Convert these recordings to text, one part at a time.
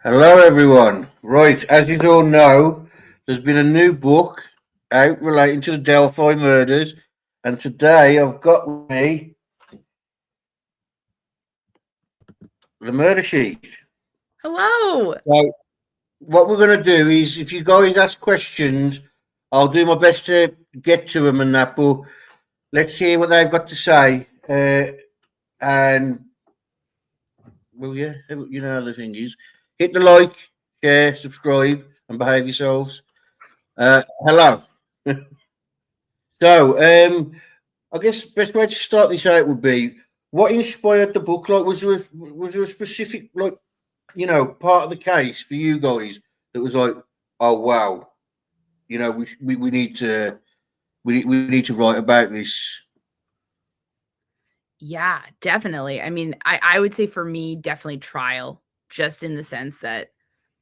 Hello, everyone. Right, as you all know, there's been a new book out relating to the Delphi murders, and today I've got with me the murder sheet. Hello. So, what we're going to do is, if you guys ask questions, I'll do my best to get to them and that, but let's hear what they've got to say. And, well, yeah, you know how the thing is. Hit the like, share, subscribe, and behave yourselves. Hello. So, I guess best way to start this out would be what inspired the book. Like, was there a specific part of the case for you guys that was like, oh wow, we need to we need to write about this. Yeah, definitely. I mean, I would say for me, definitely trial, just in the sense that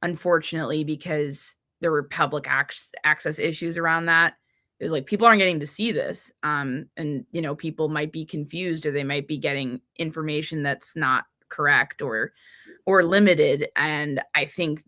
unfortunately, because there were public access issues around that, it was like people aren't getting to see this. And people might be confused or they might be getting information that's not correct or limited. And I think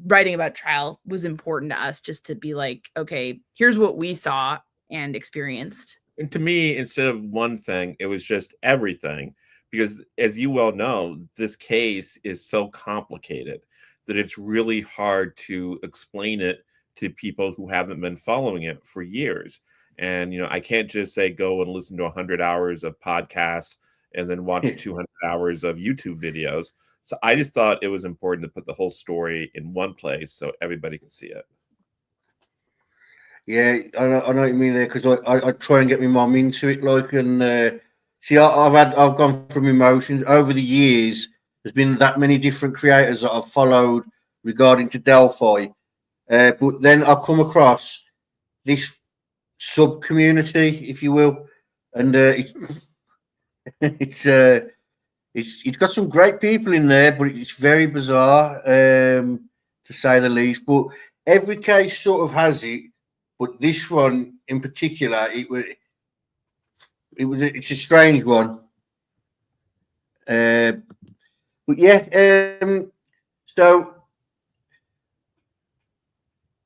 writing about trial was important to us just to be like, okay, here's what we saw and experienced. And to me, instead of one thing, it was just everything. Because as you well know, this case is so complicated that it's really hard to explain it to people who haven't been following it for years. And, I can't just say go and listen to 100 hours of podcasts and then watch 200 hours of YouTube videos. So I just thought it was important to put the whole story in one place so everybody can see it. Yeah, I know what you mean there because I try and get my mum into it, and see, I've gone from emotions over the years. There's been that many different creators that I've followed regarding to Delphi, but then I come across this sub community, if you will, and it's it's got some great people in there, but it's very bizarre, to say the least. But every case sort of has it. But this one in particular, it's a strange one. But yeah, so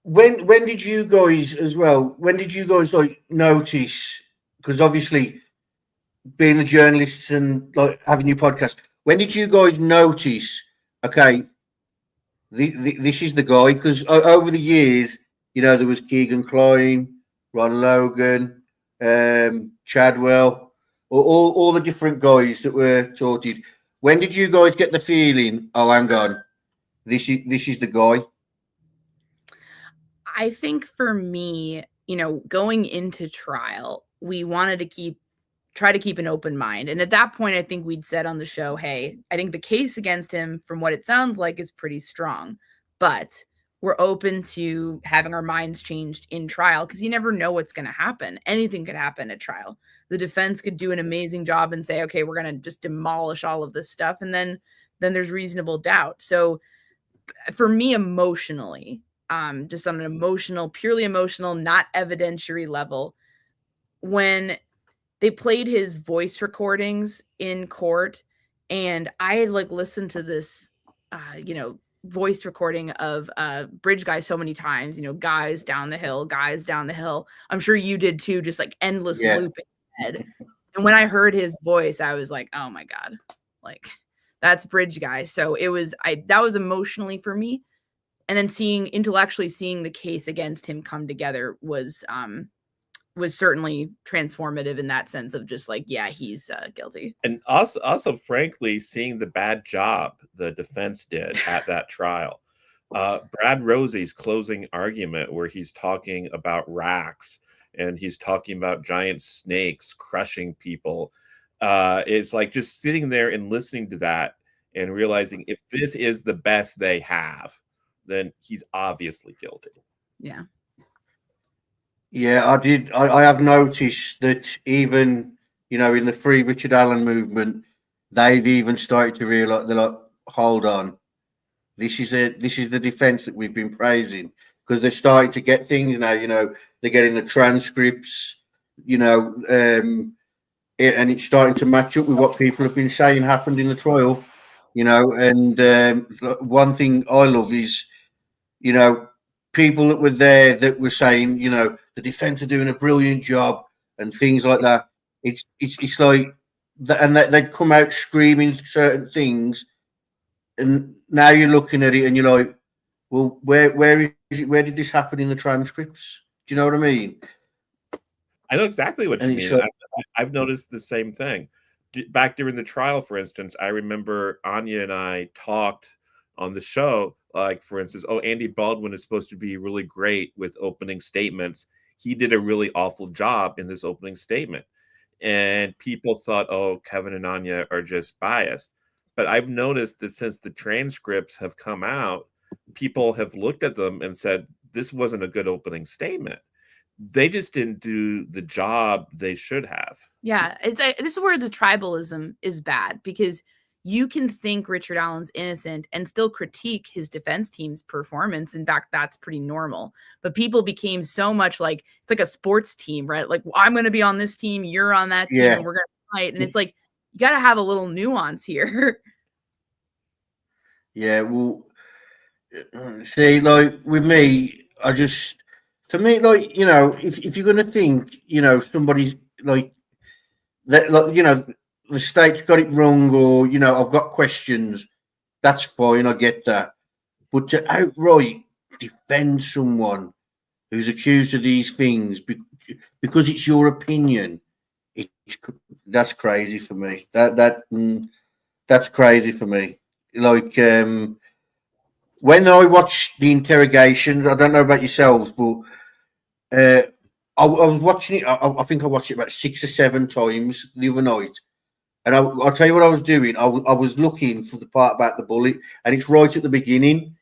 when did you guys as well? When did you guys like notice? Because obviously, being a journalist and like having your podcast, when did you guys notice? Okay, this is the guy. Because over the years, there was Keegan Klein, Ron Logan, Chadwell, all the different guys that were tortured. When did you guys get the feeling? Oh, hang on, this is the guy. I think for me, going into trial, we wanted to try to keep an open mind. And at that point, I think we'd said on the show, hey, I think the case against him, from what it sounds like, is pretty strong. But we're open to having our minds changed in trial because you never know what's going to happen. Anything could happen at trial. The defense could do an amazing job and say, okay, we're going to just demolish all of this stuff. And then there's reasonable doubt. So for me, emotionally, just on an purely emotional, not evidentiary level, when they played his voice recordings in court, and I had listened to this, voice recording of Bridge Guy so many times, guys down the hill, guys down the hill. I'm sure you did too, just endless looping head. And when I heard his voice, I was like, oh my God, that's Bridge Guy. So that was emotionally for me. And then intellectually seeing the case against him come together was certainly transformative in that sense of just yeah, he's guilty. And also, frankly, seeing the bad job the defense did at that trial. Brad Rosie's closing argument where he's talking about racks and he's talking about giant snakes crushing people. It's like just sitting there and listening to that and realizing if this is the best they have, then he's obviously guilty. Yeah. Yeah, I did. I have noticed that even in the Free Richard Allen movement, they've even started to realize they're like, hold on, this is the defense that we've been praising because they're starting to get things now. They're getting the transcripts, and it's starting to match up with what people have been saying happened in the trial. you know. And one thing I love is, you know, people that were there that were saying, you know, the defence are doing a brilliant job and things like that. It's like that, and they'd come out screaming certain things, and now you're looking at it and you're like, well, where is it? Where did this happen in the transcripts? Do you know what I mean? I know exactly what And you it's mean. like, I've noticed the same thing. Back during the trial, for instance, I remember Anya and I talked on the show, like, for instance, oh, Andy Baldwin is supposed to be really great with opening statements. He did a really awful job in this opening statement. And people thought, oh, Kevin and Anya are just biased. But I've noticed that since the transcripts have come out, people have looked at them and said, this wasn't a good opening statement. They just didn't do the job they should have. Yeah, this is where the tribalism is bad, because you can think Richard Allen's innocent and still critique his defense team's performance. In fact, that's pretty normal. But people became so much like, it's like a sports team, right? Like, I'm going to be on this team, you're on that team, yeah, and we're going to fight. And it's like, you got to have a little nuance here. yeah. Well, see, like with me, I just, for me, like, you know, if you're gonna think, you know, somebody's like that, like, you know, the state's got it wrong, or you know, I've got questions. That's fine, I get that. But to outright defend someone who's accused of these things because it's your opinion, it's that's crazy for me. That's crazy for me. Like when I watch the interrogations, I don't know about yourselves, but uh, I was watching it. I think I watched it about 6 or 7 times the other night. And I'll tell you what I was doing. I was looking for the part about the bullet, and it's right at the beginning.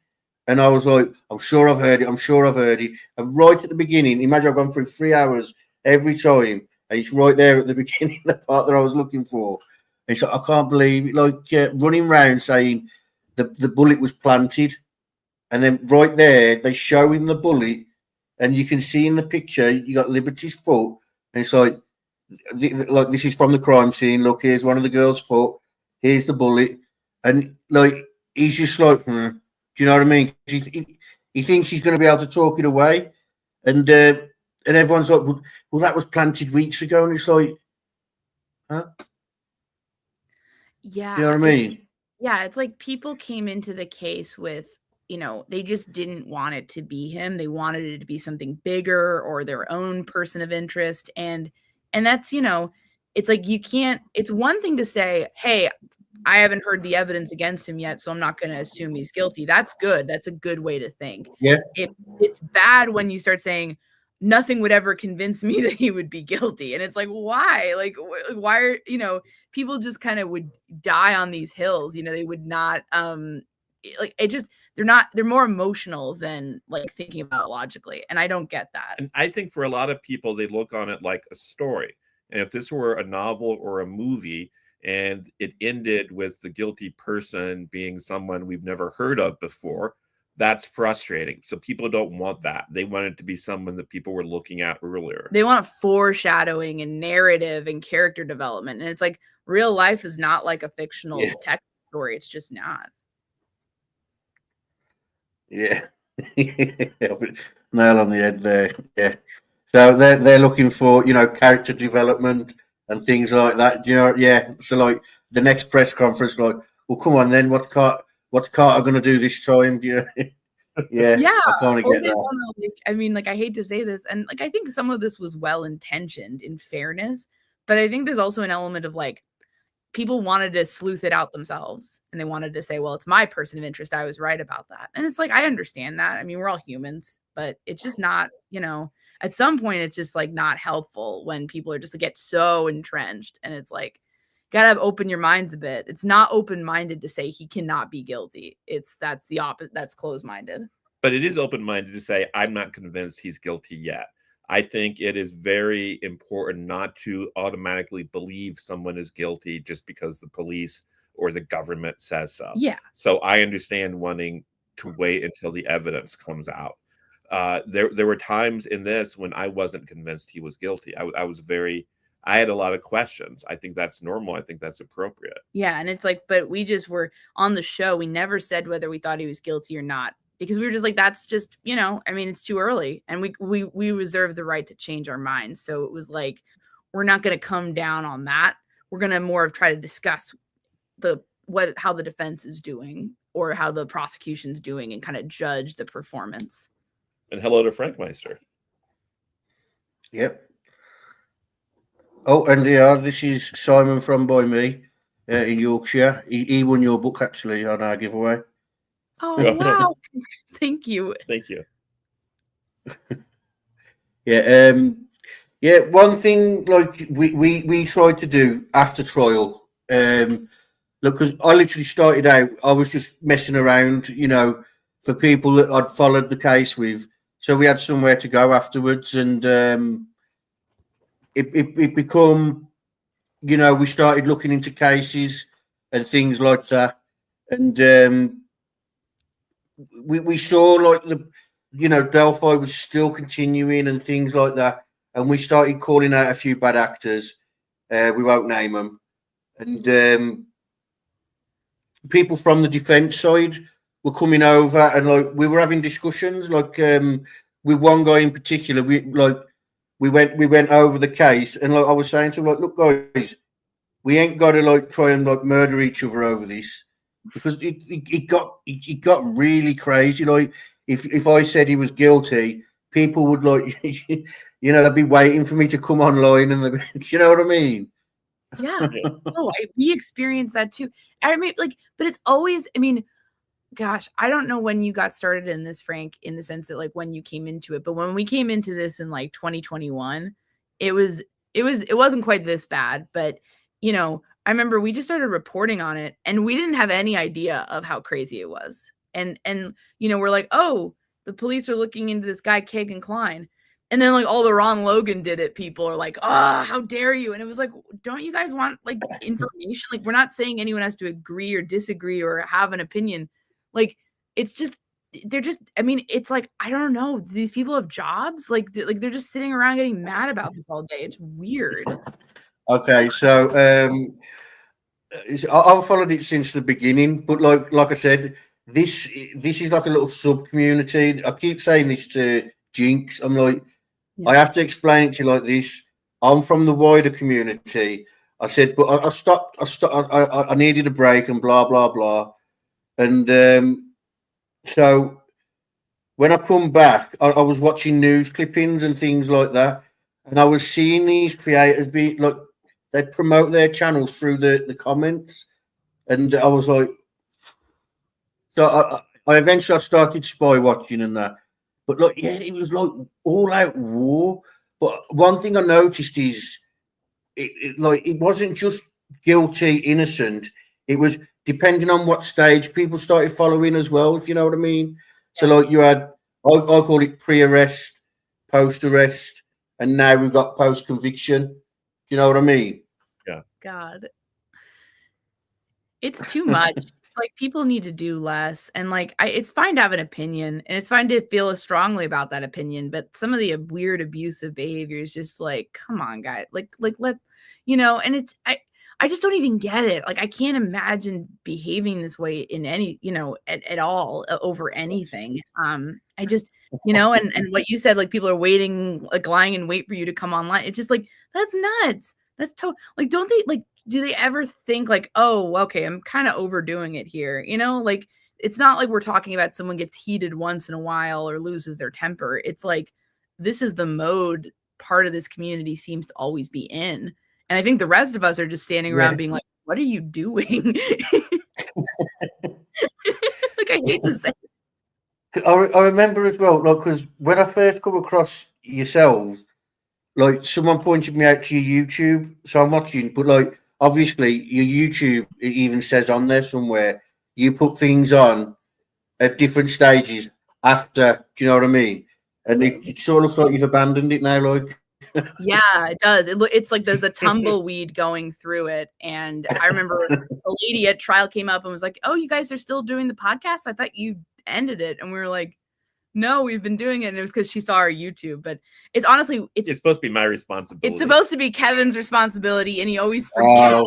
And I was like, I'm sure I've heard it. I'm sure I've heard it. And right at the beginning, imagine I've gone through 3 hours every time, and it's right there at the beginning, the part that I was looking for. And so I can't believe it. Like running around saying the bullet was planted, and then right there they show him the bullet, and you can see in the picture you got Liberty's foot, and it's like this is from the crime scene. Look, here's one of the girl's foot. Here's the bullet, and like he's just like, do you know what I mean? He thinks he's going to be able to talk it away, and everyone's like, well, that was planted weeks ago, and it's like, huh? Do you know what I mean? Yeah, it's like people came into the case with, you know, they just didn't want it to be him. They wanted it to be something bigger or their own person of interest. And that's, you know, it's like you can't, it's one thing to say, hey, I haven't heard the evidence against him yet, so I'm not going to assume he's guilty. That's good. That's a good way to think. Yeah. It's bad when you start saying nothing would ever convince me that he would be guilty. And it's like, why? Like, why are, you know, people just kind of would die on these hills. You know, they would not, like, it just, they're more emotional than like thinking about it logically. And I don't get that. And I think for a lot of people, they look on it like a story. And if this were a novel or a movie and it ended with the guilty person being someone we've never heard of before, that's frustrating. So people don't want that. They want it to be someone that people were looking at earlier. They want foreshadowing and narrative and character development. And it's like real life is not like a fictional text story. It's just not. Yeah. Nail on the head there. Yeah. So they're looking for, you know, character development and things like that. You know, yeah. So like the next press conference, like, well, come on then, what's Carter going to do this time? Do you know? Yeah. Yeah. I kind of get that. Wanna, like, I mean, like, I hate to say this, and like I think some of this was well intentioned in fairness, but I think there's also an element of like people wanted to sleuth it out themselves, and they wanted to say, well, it's my person of interest. I was right about that. And it's like, I understand that. I mean, we're all humans, but it's just not, you know, at some point it's just like not helpful when people are just like, get so entrenched, and it's like, gotta open your minds a bit. It's not open-minded to say he cannot be guilty. That's the opposite. That's closed-minded. But it is open-minded to say, I'm not convinced he's guilty yet. I think it is very important not to automatically believe someone is guilty just because the police or the government says so. Yeah. So I understand wanting to wait until the evidence comes out. There were times in this when I wasn't convinced he was guilty. I had a lot of questions. I think that's normal. I think that's appropriate. Yeah, and it's like, but we just were on the show. We never said whether we thought he was guilty or not, because we were just like, that's just, I mean, it's too early, and we reserve the right to change our minds. So it was like, we're not going to come down on that. We're going to more of try to discuss how the defense is doing or how the prosecution's doing and kind of judge the performance. And hello to Frank Meister. Yep. Oh, and yeah, this is Simon from By Me in Yorkshire. He won your book, actually, on our giveaway. Oh, wow. Thank you. Thank you. Yeah. Yeah, one thing like we tried to do after trial, look, because I literally started out, I was just messing around, for people that I'd followed the case with. So we had somewhere to go afterwards, and it become, we started looking into cases and things like that, and we saw like Delphi was still continuing and things like that, and we started calling out a few bad actors. We won't name them, and people from the defence side were coming over, and like we were having discussions, like with one guy in particular. We went over the case, and like I was saying to him, like, look, guys, we ain't got to like try and like murder each other over this, because it got really crazy. Like if I said he was guilty, people would like they'd be waiting for me to come online, and you know what I mean? Yeah. No, we experienced that too. I mean, like, but it's always, I mean, gosh, I don't know when you got started in this, Frank, in the sense that like when you came into it, but when we came into this in like 2021, it wasn't quite this bad, but I remember we just started reporting on it, and we didn't have any idea of how crazy it was. And we're like, oh, the police are looking into this guy, Kagan Klein. And then like all the Ron Logan did it, people are like, how dare you? And it was like, don't you guys want like information? Like, we're not saying anyone has to agree or disagree or have an opinion. Like, it's just, I mean, it's like, I don't know. These people have jobs. Like they're just sitting around getting mad about this all day. It's weird. Okay. So, I've followed it since the beginning, but like I said, this is like a little sub community. I keep saying this to Jinx. I'm like, Yeah. I have to explain it to you like this. I'm from the wider community. I said, but I stopped. I needed a break and blah blah blah. And so when I come back, I was watching news clippings and things like that, and I was seeing these creators be like, they'd promote their channels through the comments, and I was like, so I eventually started spy watching and that, but like, yeah, it was like all out war. But one thing I noticed is it wasn't just guilty, innocent. It was depending on what stage people started following as well, if you know what I mean. So like you had, I call it pre-arrest, post-arrest, and now we've got post-conviction. You know what I mean? Yeah. God. It's too much. Like, people need to do less, and like it's fine to have an opinion, and it's fine to feel strongly about that opinion, but some of the weird abusive behavior is just like, come on, guys, like let and it's I just don't even get it. Like, I can't imagine behaving this way in any at all over anything. I just and what you said, like, people are waiting, like lying in wait for you to come online. It's just like, that's nuts. That's like, don't they like, do they ever think like, oh, okay, I'm kind of overdoing it here? Like, it's not like we're talking about someone gets heated once in a while or loses their temper. It's like, this is the mode part of this community seems to always be in. And I think the rest of us are just standing around being like, what are you doing? Like, I hate to say. I remember as well, like, because when I first come across yourselves, like, someone pointed me out to your YouTube, so I'm watching, but like, obviously your YouTube, it even says on there somewhere, you put things on at different stages after, do you know what I mean? And it sort of looks like you've abandoned it now, like. Yeah, it does. It's like there's a tumbleweed going through it. And I remember a lady at trial came up and was like, oh, you guys are still doing the podcast? I thought you ended it. And we were like, No, we've been doing it, and it was because she saw our YouTube. But it's honestly, It's supposed to be my responsibility. it's supposed to be Kevin's responsibility, and he always forgets.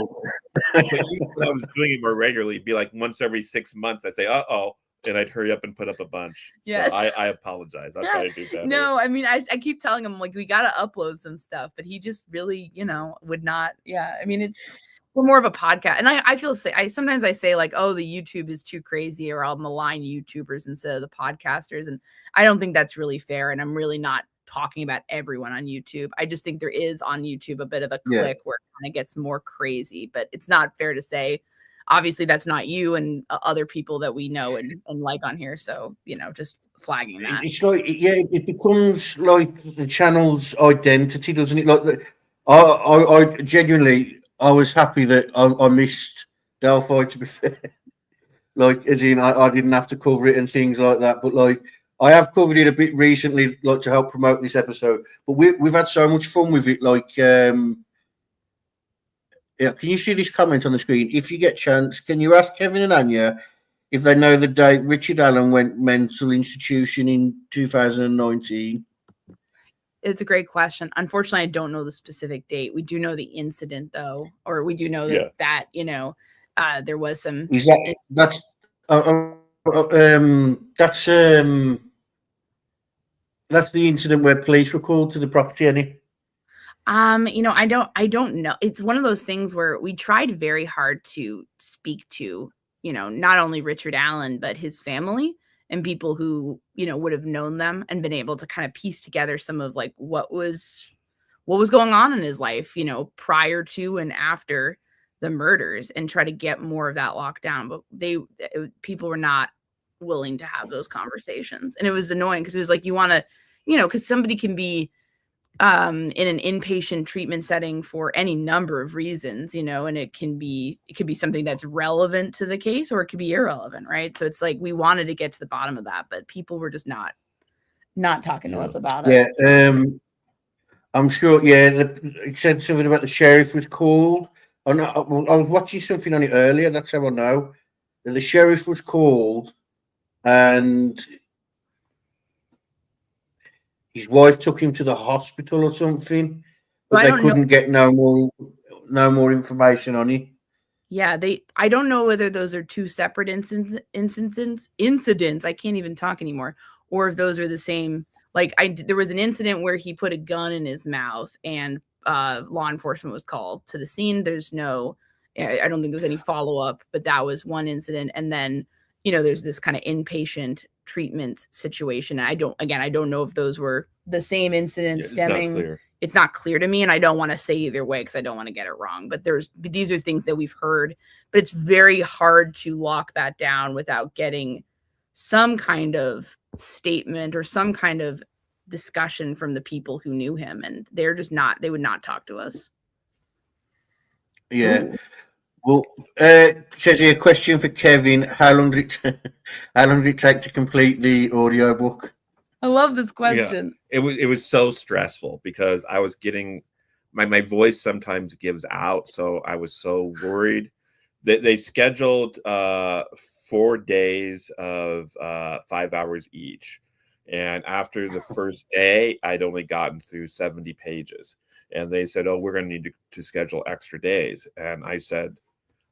But if I was doing it more regularly, it'd be like once every 6 months. I'd say, "Uh-oh," and I'd hurry up and put up a bunch. Yes. So I apologize. I'll try to do better. No, I mean, I keep telling him, like, we got to upload some stuff, but he just really, would not. Yeah, I mean, we're more of a podcast, and I feel sometimes I say like, oh, the YouTube is too crazy, or I'll malign YouTubers instead of the podcasters, and I don't think that's really fair. And I'm really not talking about everyone on YouTube. I just think there is on YouTube a bit of a clique where it kind of gets more crazy, but it's not fair to say. Obviously, that's not you and other people that we know and like on here. So, just flagging that. It's like, it becomes like the channel's identity, doesn't it? Like, I genuinely, I was happy that I missed Delphi, to be fair. Like, as in, I didn't have to cover it and things like that. But, like, I have covered it a bit recently, like, to help promote this episode. But we've had so much fun with it. Like, yeah, can you see this comment on the screen? If you get chance, can you ask Kevin and Anya if they know the date Richard Allen went mental institution in 2019? It's a great question. Unfortunately, I don't know the specific date. We do know the incident, though, or we do know that there was some. Is that's the incident where police were called to the property, Annie? I don't know. It's one of those things where we tried very hard to speak to, not only Richard Allen, but his family and people who, would have known them and been able to kind of piece together some of like what was going on in his life, prior to and after the murders, and try to get more of that locked down. But people were not willing to have those conversations. And it was annoying because it was like, you want to, because somebody can be in an inpatient treatment setting for any number of reasons, and it could be something that's relevant to the case, or it could be irrelevant, right? So it's like we wanted to get to the bottom of that, but people were just not talking to us about it. Yeah, I'm sure. Yeah, it said something about the sheriff was called. I was watching something on it earlier. That's how I know that the sheriff was called, and his wife took him to the hospital or something, but they couldn't get no more information on it. Yeah, I don't know whether those are two separate incidents. I can't even talk anymore. Or if those are the same. Like there was an incident where he put a gun in his mouth and law enforcement was called to the scene. I don't think there's any follow-up, but that was one incident. And then, there's this kind of inpatient treatment situation. I don't know if those were the same incidents stemming. It's not clear to me, and I don't want to say either way because I don't want to get it wrong. But these are things that we've heard, but it's very hard to lock that down without getting some kind of statement or some kind of discussion from the people who knew him, and they would not talk to us. Yeah. Well, says here, a question for Kevin: How long did it take to complete the audiobook? I love this question. Yeah. It was so stressful because I was getting my voice sometimes gives out, so I was so worried. They scheduled 4 days of 5 hours each, and after the first day, I'd only gotten through 70 pages, and they said, "Oh, we're going to need to schedule extra days," and I said,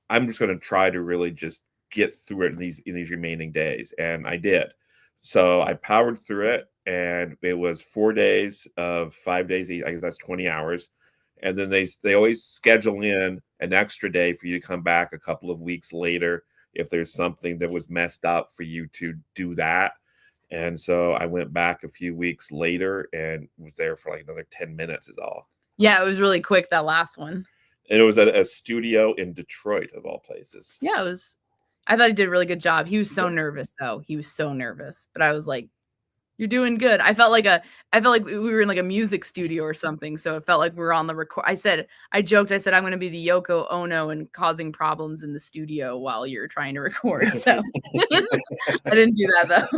I'm just going to try to really just get through it in these remaining days. And I did. So I powered through it, and it was 4 days of 5 days each. I guess that's 20 hours. And then they always schedule in an extra day for you to come back a couple of weeks later if there's something that was messed up for you to do that. And so I went back a few weeks later and was there for like another 10 minutes is all. Yeah, it was really quick, that last one. And it was at a studio in Detroit, of all places. Yeah, I thought he did a really good job. He was so nervous, though. He was so nervous. But I was like, you're doing good. I felt like we were in like a music studio or something. So it felt like we were on the record. I joked, I'm going to be the Yoko Ono and causing problems in the studio while you're trying to record. So I didn't do that, though.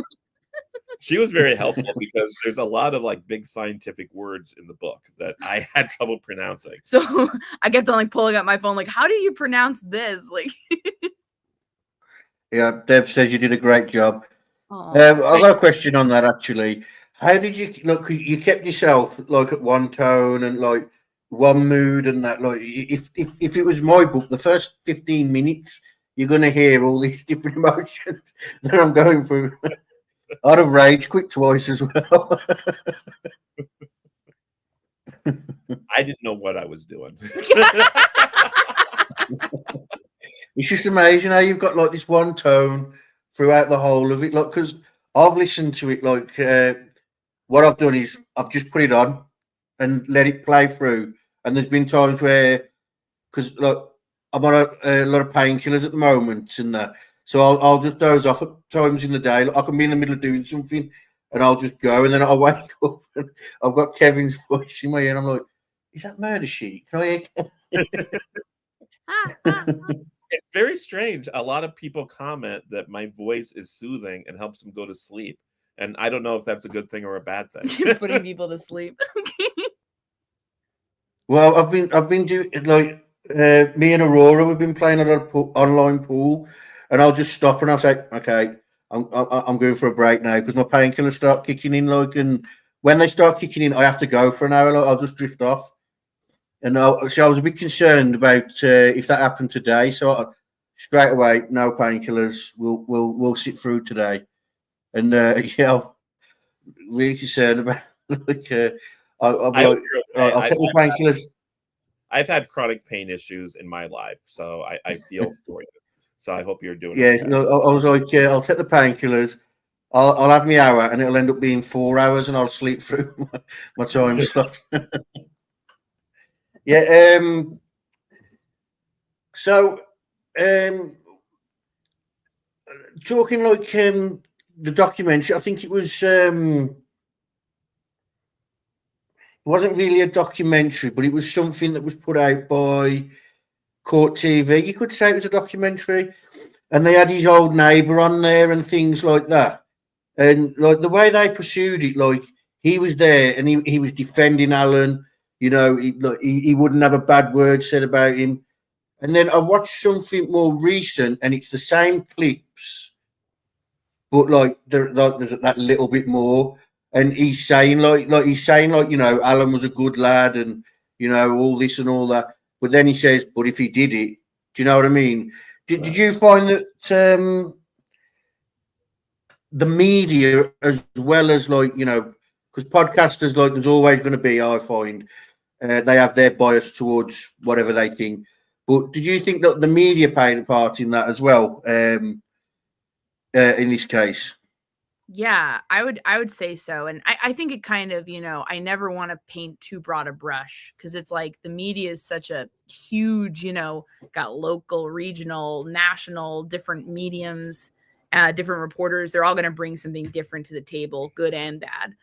She was very helpful because there's a lot of like big scientific words in the book that I had trouble pronouncing. So I kept on like pulling up my phone, like, how do you pronounce this? Like, yeah, Deb says you did a great job. I've got a question on that actually. How did you look? 'Cause you kept yourself like at one tone and like one mood and that. Like, if it was my book, the first 15 minutes, you're gonna hear all these different emotions that I'm going through. I'd have rage quit twice as well. I didn't know what I was doing. It's just amazing how you've got like this one tone throughout the whole of it. Like, because I've listened to it, like, what I've done is I've just put it on and let it play through. And there's been times where, because like I'm on a lot of painkillers at the moment, and so I'll just doze off at times in the day. Like, I can be in the middle of doing something, and I'll just go, and then I'll wake up, and I've got Kevin's voice in my ear, and I'm like, "Is that Murder Sheet? Can I hear?" It's very strange. A lot of people comment that my voice is soothing and helps them go to sleep. And I don't know if that's a good thing or a bad thing. Putting people to sleep. Well, I've been doing like me and Aurora. We've been playing on an online pool, and I'll just stop and I'll say, "Okay, I'm going for a break now," because my painkillers start kicking in. Like, and when they start kicking in, I have to go for an hour. Like, I'll just drift off. And so I was a bit concerned about if that happened today. So straight away, no painkillers. We'll sit through today. And yeah, I'm really concerned about like I'll I hope you're okay. I'll take the painkillers. I've had chronic pain issues in my life, so I feel for you. So I hope you're doing Yeah, okay. I was like, yeah, I'll take the painkillers. I'll have my hour, and it'll end up being 4 hours, and I'll sleep through my time slot. Yeah. So, talking like the documentary, I think it was. It wasn't really a documentary, but it was something that was put out by Court TV. You could say it was a documentary, and they had his old neighbour on there and things like that. And like the way they pursued it, like he was there and he was defending Alan. You know, he wouldn't have a bad word said about him. And then I watched something more recent, and it's the same clips, but like there's that little bit more. And he's saying like, you know, Alan was a good lad, and you know all this and all that. But then he says, but if he did it, do you know what I mean? Did you find that the media, as well as like, you know, because podcasters, like, there's always going to be, I find, they have their bias towards whatever they think. But did you think that the media played a part in that as well? In this case, Yeah, I would say so. And I think it kind of, I never want to paint too broad a brush, because it's like the media is such a huge, got local, regional, national, different mediums, different reporters. They're all going to bring something different to the table, good and bad.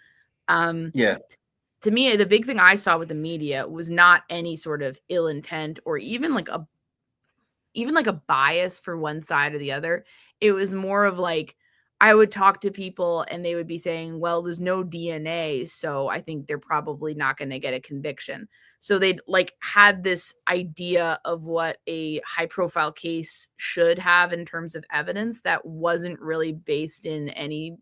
yeah, To me, the big thing I saw with the media was not any sort of ill intent or even like a bias for one side or the other. It was more of like, I would talk to people and they would be saying, well, there's no DNA, so I think they're probably not going to get a conviction. So they'd like had this idea of what a high profile case should have in terms of evidence that wasn't really based in any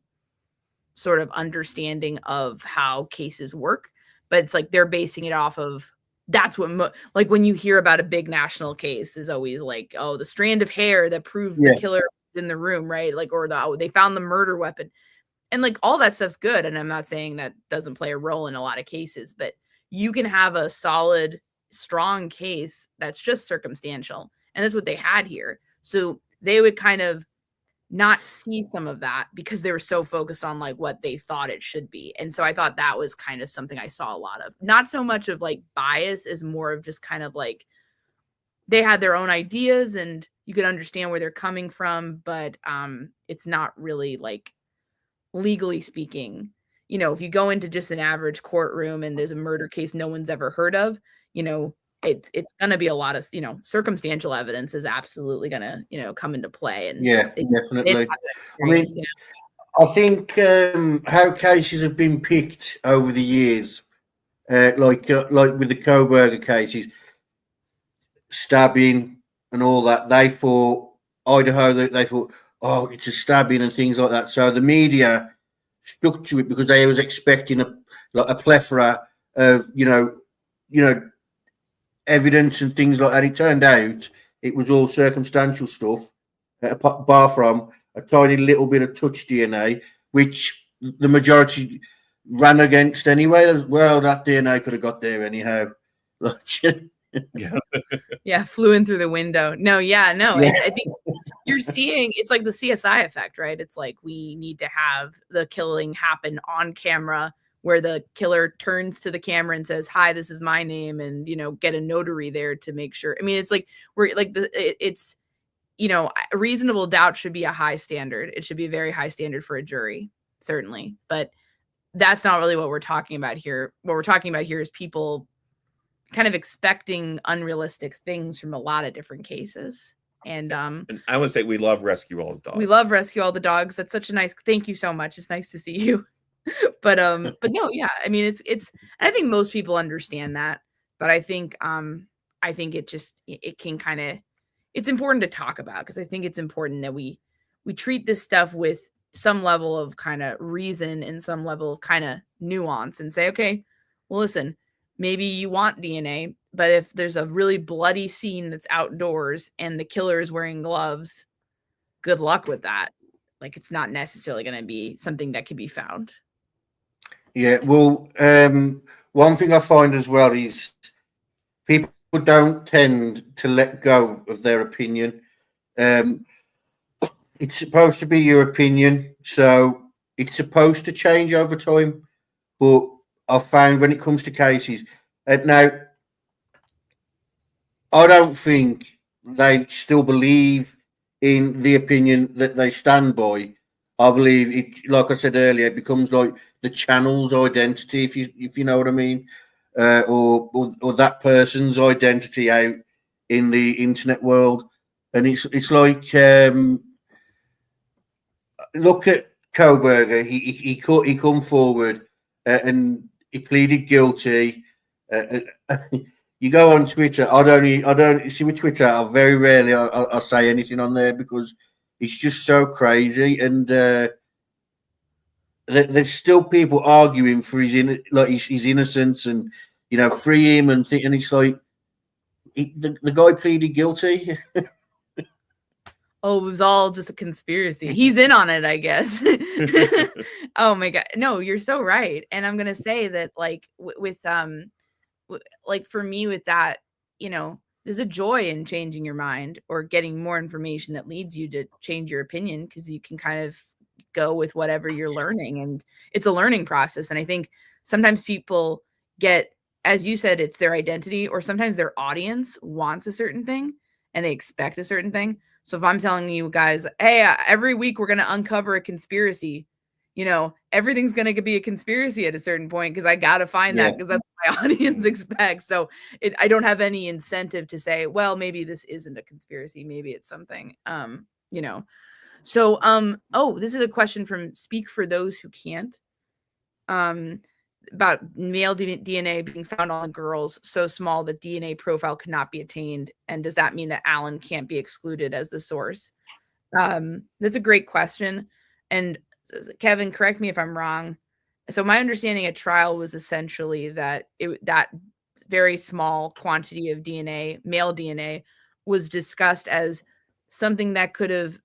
sort of understanding of how cases work. But it's like they're basing it off of, that's what like when you hear about a big national case is always like, oh, the strand of hair that proved the killer in the room, right? Like, or they found the murder weapon, and like all that stuff's good. And I'm not saying that doesn't play a role in a lot of cases, but you can have a solid, strong case that's just circumstantial, and that's what they had here. So they would kind of not see some of that because they were so focused on like what they thought it should be. And so I thought that was kind of something I saw a lot of, not so much of like bias as more of just kind of like they had their own ideas and you could understand where they're coming from, but it's not really like, legally speaking, if you go into just an average courtroom and there's a murder case no one's ever heard of, it's going to be a lot of, circumstantial evidence is absolutely going to, come into play. And yeah, definitely. I mean, yeah. I think how cases have been picked over the years, like with the Coburger cases, stabbing and all that, they thought Idaho, they thought, oh, it's a stabbing and things like that. So the media stuck to it because they was expecting a plethora of evidence and things like that. It turned out it was all circumstantial stuff, bar from a tiny little bit of touch DNA, which the majority ran against anyway. As well, that DNA could have got there anyhow. Yeah. Flew in through the window. No, Yeah. I think you're seeing it's like the CSI effect, right? It's like we need to have the killing happen on camera where the killer turns to the camera and says, "Hi, this is my name," and get a notary there to make sure. I mean, it's like we're like it's reasonable doubt should be a high standard. It should be a very high standard for a jury, certainly. But that's not really what we're talking about here. What we're talking about here is people kind of expecting unrealistic things from a lot of different cases. And I would say we love Rescue All the Dogs. We love Rescue All the Dogs. That's such a nice, thank you so much. It's nice to see you. but no, yeah. I mean, I think most people understand that, but I think it can kind of, it's important to talk about because I think it's important that we treat this stuff with some level of kind of reason and some level of kind of nuance and say, okay, well, listen, maybe you want DNA, but if there's a really bloody scene that's outdoors and the killer is wearing gloves, good luck with that. Like, it's not necessarily going to be something that can be found. Yeah, well, one thing I find as well is people don't tend to let go of their opinion. It's supposed to be your opinion, so it's supposed to change over time. But I've found when it comes to cases, now I don't think they still believe in the opinion that they stand by. I believe it, like I said earlier, it becomes like the channel's identity, if you know what I mean, or that person's identity out in the internet world, and it's like look at Koberger. He come forward and he pleaded guilty. You go on Twitter. I don't see with Twitter. I very rarely I say anything on there because it's just so crazy, and there's still people arguing for his innocence, and free him, and it's like the guy pleaded guilty. Oh, it was all just a conspiracy. He's in on it, I guess. Oh my God. No, you're so right. And I'm going to say that like like for me with that, there's a joy in changing your mind or getting more information that leads you to change your opinion because you can kind of go with whatever you're learning. And it's a learning process. And I think sometimes people get, as you said, it's their identity, or sometimes their audience wants a certain thing and they expect a certain thing. So if I'm telling you guys, hey, every week we're going to uncover a conspiracy, everything's going to be a conspiracy at a certain point because I got to find that because that's what my audience expects. So I don't have any incentive to say, well, maybe this isn't a conspiracy. Maybe it's something, So, this is a question from Speak for Those Who Can't. About male DNA being found on girls so small that DNA profile could not be attained. And does that mean that Alan can't be excluded as the source? That's a great question. And Kevin, correct me if I'm wrong. So my understanding at trial was essentially that that very small quantity of DNA, male DNA, was discussed as something that could have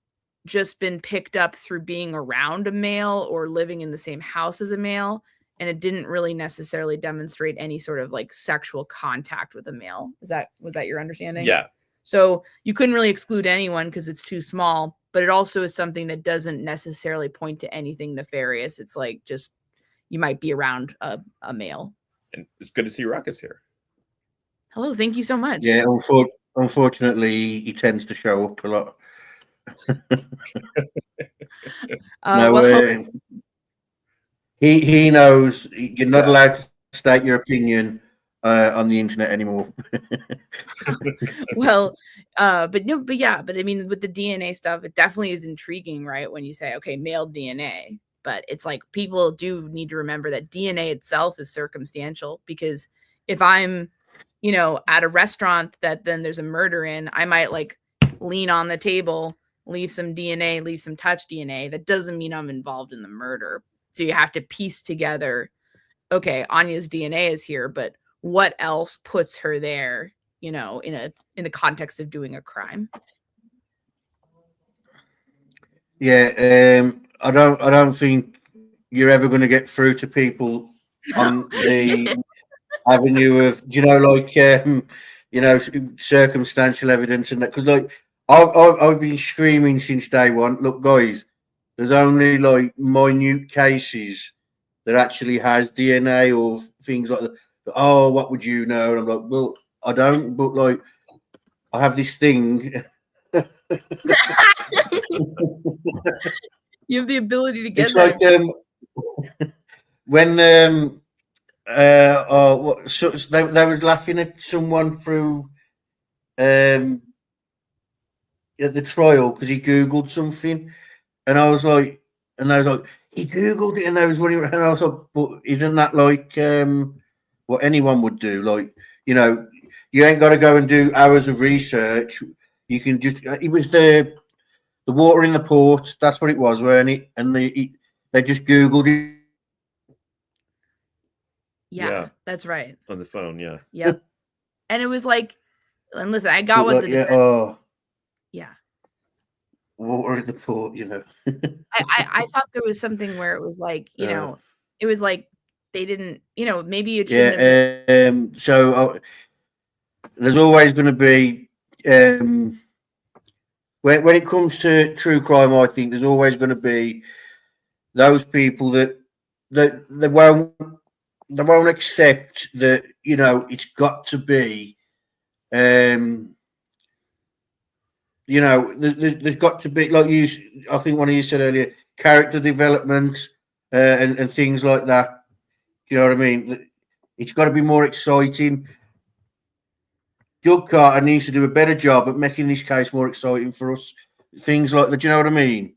just been picked up through being around a male or living in the same house as a male. And it didn't really necessarily demonstrate any sort of like sexual contact with a male. Was that your understanding? Yeah. So you couldn't really exclude anyone because it's too small, but it also is something that doesn't necessarily point to anything nefarious. It's like just you might be around a male. And it's good to see Ruckus here. Hello, thank you so much. Yeah, unfortunately, he tends to show up a lot. He knows you're not allowed to state your opinion on the internet anymore. Well, but I mean, with the DNA stuff, it definitely is intriguing, right? When you say, okay, male DNA, but it's like people do need to remember that DNA itself is circumstantial because if I'm, at a restaurant that then there's a murder in, I might like lean on the table leave some DNA, leave some touch DNA. That doesn't mean I'm involved in the murder. So you have to piece together, okay, Anya's DNA is here, but what else puts her there, in the context of doing a crime? Yeah, I don't think you're ever going to get through to people on the avenue of, circumstantial evidence and that, because like I've been screaming since day one. Look, guys, there's only like minute cases that actually has DNA or things like that. Oh, what would you know? And I'm like, well, I don't, but like I have this thing. You have the ability to get It's there. like when so they was laughing at someone through at the trial because he googled something, and I was like, he googled it, and I was running, and I was like, but isn't that like what anyone would do? Like, you ain't got to go and do hours of research. You can just. It was the water in the port. That's what it was, weren't it? And they just googled it. Yeah, that's right. On the phone, yeah. Yep. And it was like, and listen, I got what the yeah. Water in the port, I thought there was something where it was like, it was like they didn't, maybe it shouldn't have. So there's always going to be when it comes to true crime, I think there's always going to be those people that they won't accept that it's got to be there's got to be, like I think one of you said earlier, character development and things like that. You know what I mean? It's got to be more exciting. Doug Carter needs to do a better job at making this case more exciting for us. Things like that. Do you know what I mean?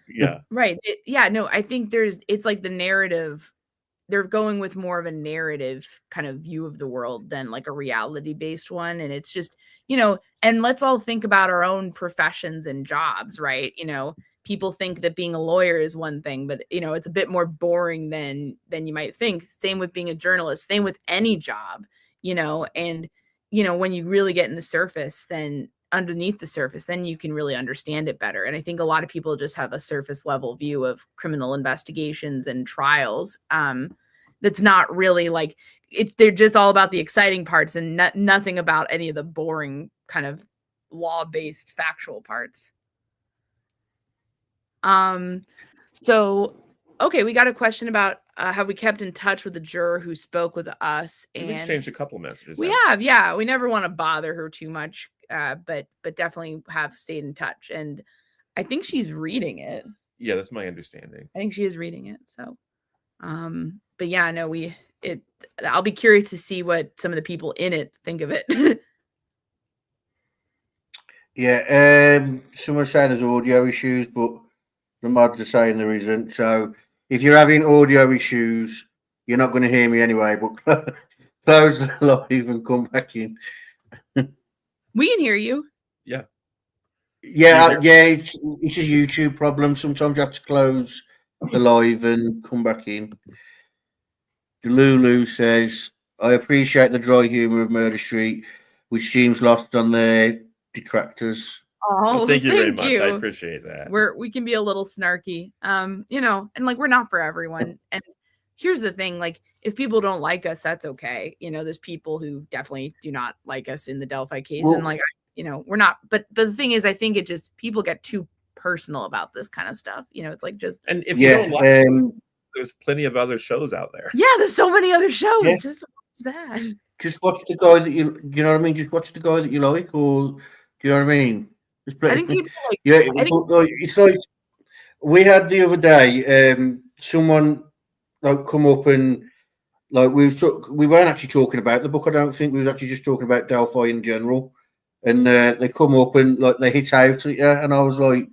Yeah. Right. Yeah. No, I think it's like the narrative. They're going with more of a narrative kind of view of the world than like a reality based one. And it's just, and let's all think about our own professions and jobs, right? People think that being a lawyer is one thing, but it's a bit more boring than you might think. Same with being a journalist, same with any job, and when you really get in the surface, then underneath the surface, then you can really understand it better. And I think a lot of people just have a surface level view of criminal investigations and trials. That's not really like they're just all about the exciting parts and nothing about any of the boring kind of law-based factual parts. So okay, we got a question about have we kept in touch with the juror who spoke with us? And we exchanged a couple messages. We have, yeah. We never want to bother her too much, but definitely have stayed in touch. And I think she's reading it. Yeah, that's my understanding. I think she is reading it. So, but yeah, no, I'll be curious to see what some of the people in it think of it. Yeah, someone saying there's audio issues, but the mods are saying there isn't. So if you're having audio issues, you're not going to hear me anyway. But close the live and come back in. We can hear you. Yeah. Yeah. It's a YouTube problem. Sometimes you have to close the live and come back in. Lulu says, I appreciate the dry humour of Murder Street, which seems lost on their detractors. Oh, thank you very much. I appreciate that. We can be a little snarky, and like we're not for everyone. And here's the thing, like if people don't like us, that's okay. There's people who definitely do not like us in the Delphi case, and like we're not. But the thing is, I think it just people get too personal about this kind of stuff. It's like just and if you don't like there's plenty of other shows out there. Yeah, there's so many other shows. Yeah. Just watch that. Just watch the guy that you know what I mean. Just watch the guy that you like, or do you know what I mean? I think people like. Yeah, it's like we had the other day. Someone like come up and like we weren't actually talking about the book. I don't think we was actually just talking about Delphi in general. And they come up and like they hit out at you, and I was like,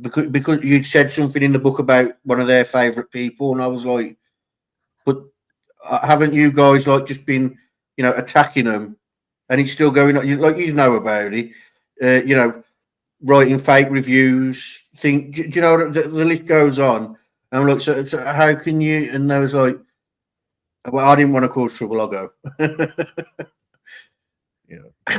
because you'd said something in the book about one of their favourite people, and I was like, but haven't you guys like just been attacking them, and it's still going on? Like you know about it, you know, writing fake reviews. Do you know, the list goes on. And I'm like, so how can you? And I was like, well, I didn't want to cause trouble. I'll go.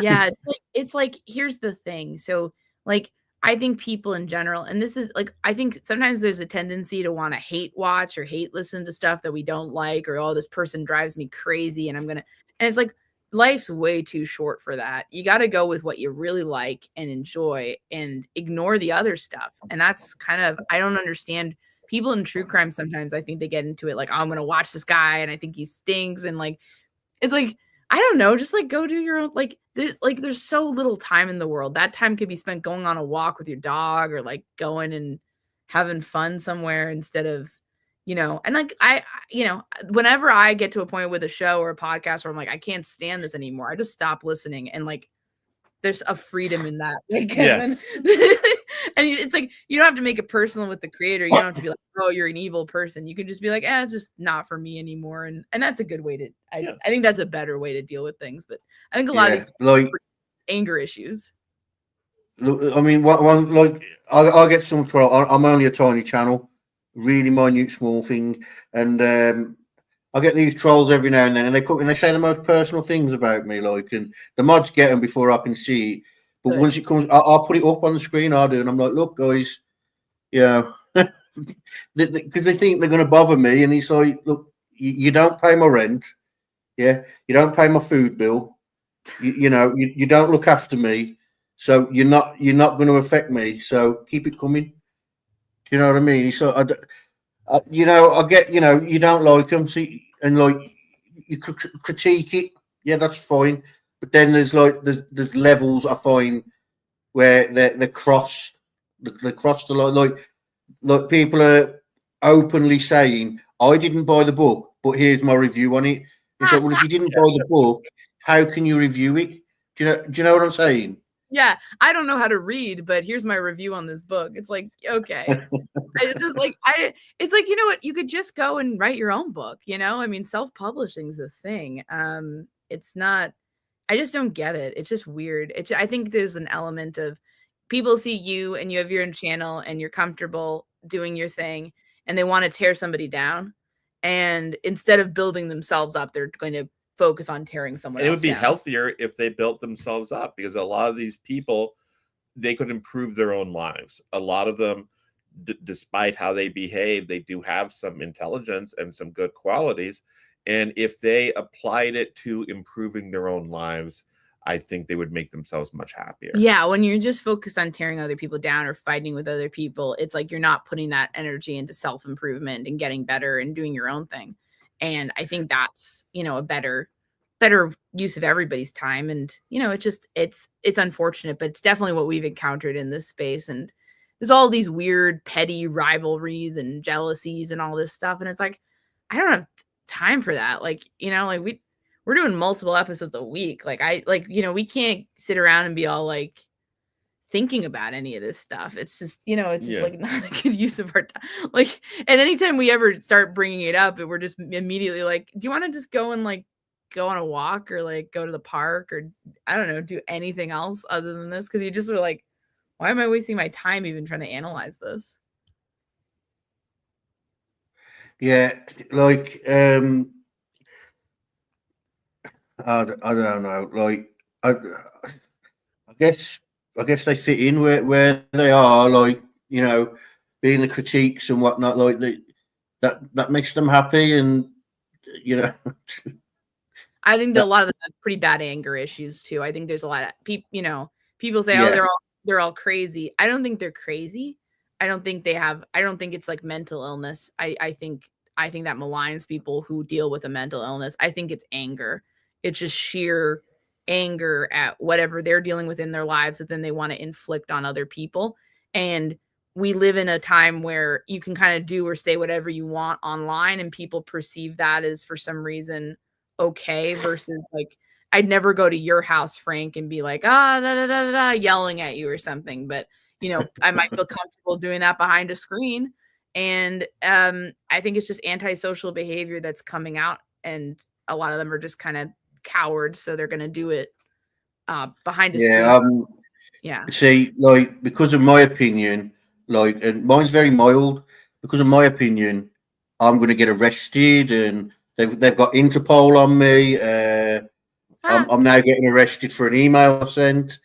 Yeah, it's like here's the thing. So like I think people in general, and this is like I think sometimes there's a tendency to want to hate watch or hate listen to stuff that we don't like, or oh, this person drives me crazy and and it's like life's way too short for that. You got to go with what you really like and enjoy and ignore the other stuff. And that's kind of I don't understand people in true crime sometimes. I think they get into it like, oh, I'm gonna watch this guy and I think he stinks, and like it's like, I don't know, just like go do your own there's so little time in the world. That time could be spent going on a walk with your dog or like going and having fun somewhere instead of, and like whenever I get to a point with a show or a podcast where I'm like, I can't stand this anymore, I just stop listening. And like there's a freedom in that. Like, Yes. and it's like you don't have to make it personal with the creator. You don't have to be like, oh, you're an evil person. You can just be like, it's just not for me anymore. And that's a good way to I think that's a better way to deal with things. But I think a lot of these people have anger issues. Look, I mean, one like I get some troll. I'm only a tiny channel, really minute, small thing, and I get these trolls every now and then, and they come and they say the most personal things about me, like, and the mods get them before I can see it. But Good. once it comes, I'll put it up on the screen. I do, and I'm like, look, guys, because they think they're going to bother me, and it's like, look, you don't pay my rent, yeah, you don't pay my food bill, you don't look after me. So you're not going to affect me. So keep it coming. Do you know what I mean? So I get you don't like them, see, and like you critique it. Yeah, that's fine. But then there's levels I find where they're crossed. They crossed the line. Like people are openly saying, "I didn't buy the book, but here's my review on it." It's like, well, if you didn't buy the book, how can you review it? Do you know what I'm saying? Yeah, I don't know how to read, but here's my review on this book. It's like, okay. It's like, you know what? You could just go and write your own book, I mean, self-publishing is a thing. It's not, I just don't get it. It's just weird. I think there's an element of people see you and you have your own channel and you're comfortable doing your thing and they want to tear somebody down. And instead of building themselves up, they're going to focus on tearing someone else down. It would be healthier if they built themselves up, because a lot of these people, they could improve their own lives. A lot of them, despite how they behave, they do have some intelligence and some good qualities. And if they applied it to improving their own lives, I think they would make themselves much happier. Yeah, when you're just focused on tearing other people down or fighting with other people, it's like you're not putting that energy into self-improvement and getting better and doing your own thing. And I think that's, a better use of everybody's time. And, it's unfortunate, but it's definitely what we've encountered in this space. And there's all these weird petty rivalries and jealousies and all this stuff. And it's like, I don't have time for that. Like, we're doing multiple episodes a week. We can't sit around and be all like thinking about any of this stuff. It's just, it's just like not a good use of our time. Like, and anytime we ever start bringing it up, we're just immediately like, do you want to just go and like go on a walk or like go to the park or I don't know, do anything else other than this? Cause you just were like, why am I wasting my time even trying to analyze this? Yeah, like I don't know. Like I guess they fit in where they are. Like being the critiques and whatnot. Like that makes them happy, and I think that a lot of them have pretty bad anger issues too. I think there's a lot of people. People say, "Oh, they're all crazy." I don't think they're crazy. I don't think it's like mental illness. I think that maligns people who deal with a mental illness. I think it's anger. It's just sheer anger at whatever they're dealing with in their lives that then they want to inflict on other people. And we live in a time where you can kind of do or say whatever you want online, and people perceive that as for some reason okay, versus like I'd never go to your house, Frank, and be like, da, da, da, da, da, yelling at you or something. But, I might feel comfortable doing that behind a screen. And I think it's just antisocial behavior that's coming out. And a lot of them are just kind of cowards. So they're going to do it behind a screen. Yeah. See, like, because of my opinion, like, and mine's very mild. Because of my opinion, I'm going to get arrested, and they've got Interpol on me. I'm now getting arrested for an email I sent.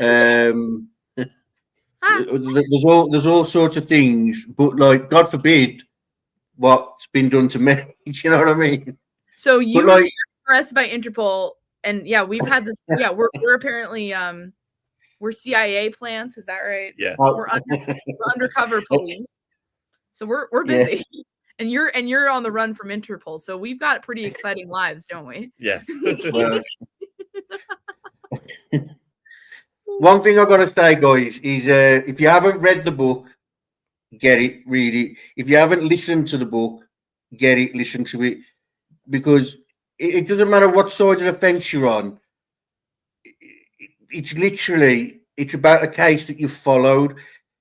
Um, there's all sorts of things, but like, God forbid what's been done to me. You know what I mean? So But you're like, arrested by Interpol, and yeah, we've had this. Yeah, we're apparently we're CIA plants. Is that right? Yes. We're undercover police. So we're Yeah. busy. And you're on the run from Interpol. So we've got pretty exciting lives, don't we? Yes. Well, one thing I gotta say, guys, is if you haven't read the book, get it, read it. If you haven't listened to the book, get it, listen to it, because it doesn't matter what side of the fence you're on. It's about a case that you've followed.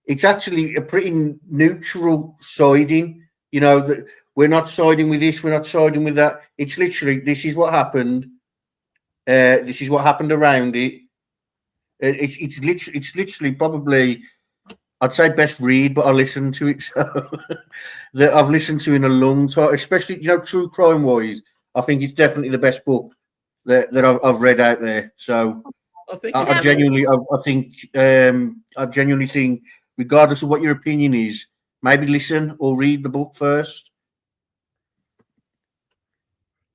It's actually a pretty neutral siding. You know that we're not siding with this, we're not siding with that. It's literally this is what happened. This is what happened around it. It's literally probably I'd say best read, but I listened to it so that I've listened to in a long time, especially true crime wise. I think it's definitely the best book that I've read out there. So Oh, thank you. I genuinely, I genuinely think, regardless of what your opinion is, maybe listen or read the book first.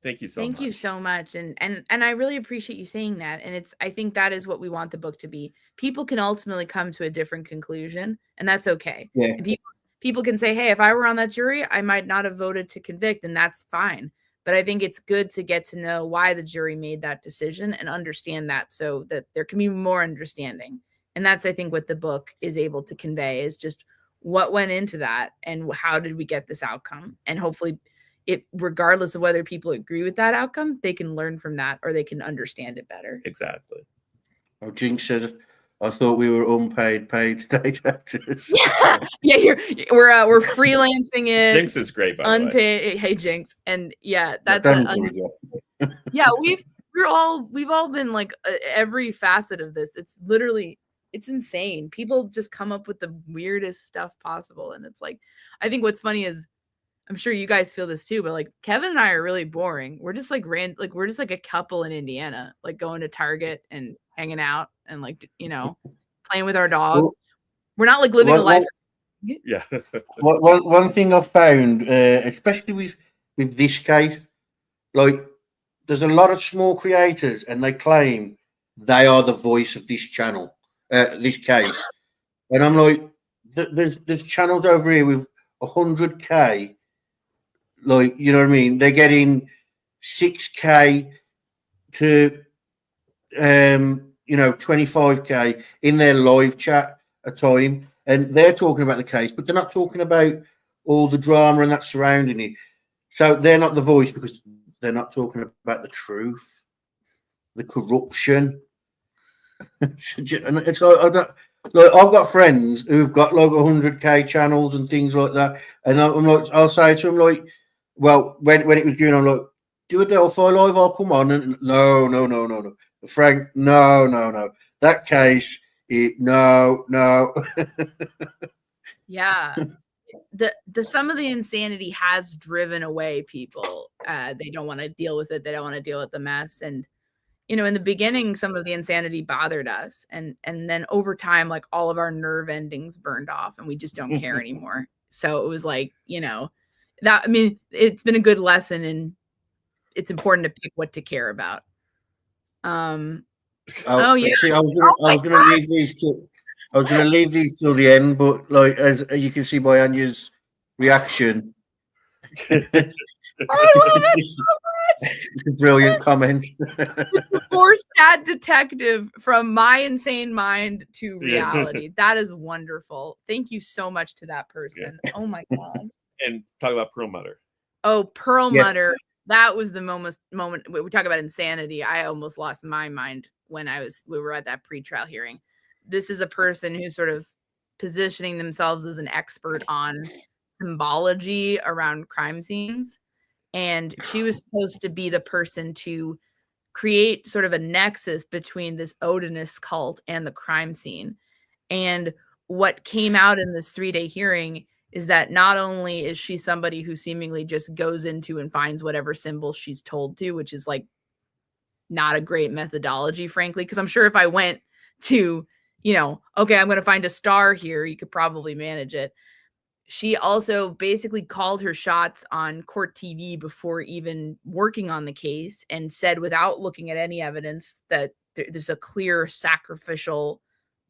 Thank you so much. Thank you so much. And I really appreciate you saying that. And I think that is what we want the book to be. People can ultimately come to a different conclusion, and that's okay. Yeah. And people can say, hey, if I were on that jury, I might not have voted to convict, and that's fine. But I think it's good to get to know why the jury made that decision and understand that so that there can be more understanding. And that's, I think, what the book is able to convey is just what went into that and how did we get this outcome. And hopefully regardless of whether people agree with that outcome, they can learn from that or they can understand it better. Exactly. Oh, Jinx said, I thought we were unpaid, paid state actors. Yeah, we're freelancing it. Jinx is great, by the way. Unpaid. Hey, Jinx, and yeah, that's yeah. we've all been like every facet of this. It's literally it's insane. People just come up with the weirdest stuff possible, and it's like I think what's funny is I'm sure you guys feel this too, but like Kevin and I are really boring. We're just like we're just like a couple in Indiana, like going to Target and hanging out and like playing with our dog. We're not like living a life. Yeah. One thing I've found, especially with this case, like there's a lot of small creators, and they claim they are the voice of this channel, this case, and I'm like, there's channels over here with 100K. Like, you know what I mean? They're getting 6K to 25K in their live chat a time, and they're talking about the case, but they're not talking about all the drama and that surrounding it. So they're not the voice because they're not talking about the truth, the corruption. And it's like I've got friends who've got like 100K channels and things like that, and I'm like, I'll say to them like, well, when it was going on, like, do a Delphi live, I'll come on, and no, Frank, no, that case, no. Yeah. The some of the insanity has driven away people. They don't want to deal with it. They don't want to deal with the mess. And in the beginning, some of the insanity bothered us, and then over time, like all of our nerve endings burned off, and we just don't care anymore. So it was like that. I mean, it's been a good lesson, and it's important to pick what to care about. Yeah. See, I was gonna leave these till the end, but like as you can see by Anya's reaction, I love it so much. Brilliant comment. Force that detective from my insane mind to reality. That is wonderful. Thank you so much to that person. Yeah. Oh my god. And talk about Perlmutter. Oh, Perlmutter. That was the moment. We talk about insanity. I almost lost my mind when we were at that pretrial hearing. This is a person who's sort of positioning themselves as an expert on symbology around crime scenes. And she was supposed to be the person to create sort of a nexus between this Odinist cult and the crime scene. And what came out in this 3-day hearing is that not only is she somebody who seemingly just goes into and finds whatever symbol she's told to, which is like not a great methodology, frankly, because I'm sure if I went to, okay, I'm going to find a star here, you could probably manage it. She also basically called her shots on court TV before even working on the case and said, without looking at any evidence, that there's a clear sacrificial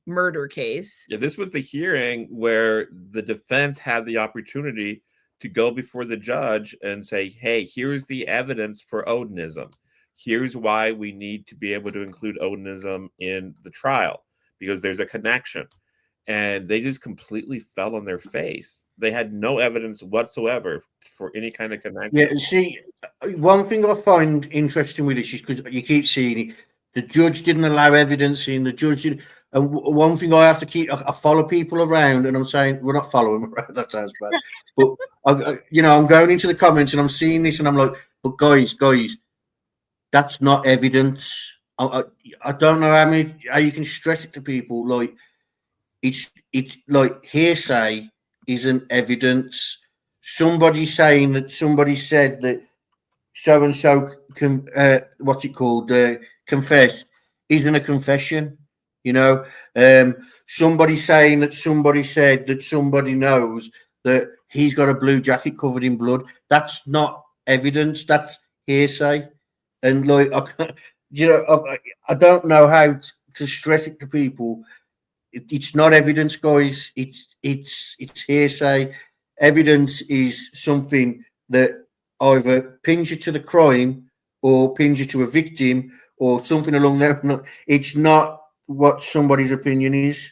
murder case. Yeah, this was the hearing where the defense had the opportunity to go before the judge and say, hey, here's the evidence for Odinism. Here's why we need to be able to include Odinism in the trial, because there's a connection. And they just completely fell on their face. They had no evidence whatsoever for any kind of connection. Yeah, see, one thing I find interesting with this is because you keep seeing it, the judge didn't allow evidence in, the judge didn't. And one thing I have to keep, I follow people around, and I'm saying, we're not following them around, that sounds bad. But, I'm going into the comments and I'm seeing this and I'm like, but guys, that's not evidence. I don't know how you can stress it to people. Like, it's like hearsay isn't evidence. Somebody saying that somebody said that so and so confessed isn't a confession. Somebody saying that somebody said that somebody knows that he's got a blue jacket covered in blood. That's not evidence. That's hearsay. And like, I don't know how to stress it to people. It's not evidence, guys. It's hearsay. Evidence is something that either pins you to the crime or pins you to a victim or something along that. It's not what somebody's opinion is.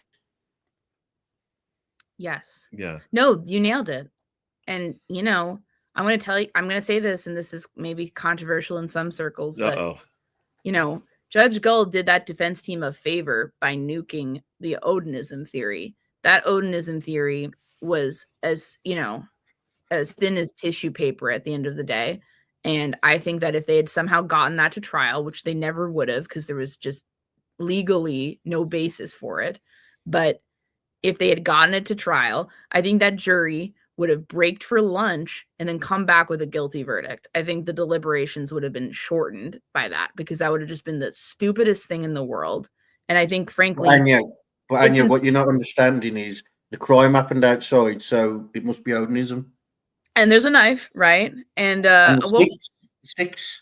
Yes. Yeah. No, you nailed it. And I'm going to tell you, I'm going to say this, and this is maybe controversial in some circles, but Judge Gull did that defense team a favor by nuking the Odinism theory. That Odinism theory was as thin as tissue paper at the end of the day. And I think that if they had somehow gotten that to trial, which they never would have, because there was just legally no basis for it. But if they had gotten it to trial, I think that jury would have braked for lunch and then come back with a guilty verdict. I think the deliberations would have been shortened by that, because that would have just been the stupidest thing in the world. And I think, frankly, Anya, what you're not understanding is the crime happened outside, so it must be Odinism. And there's a knife, right? And sticks.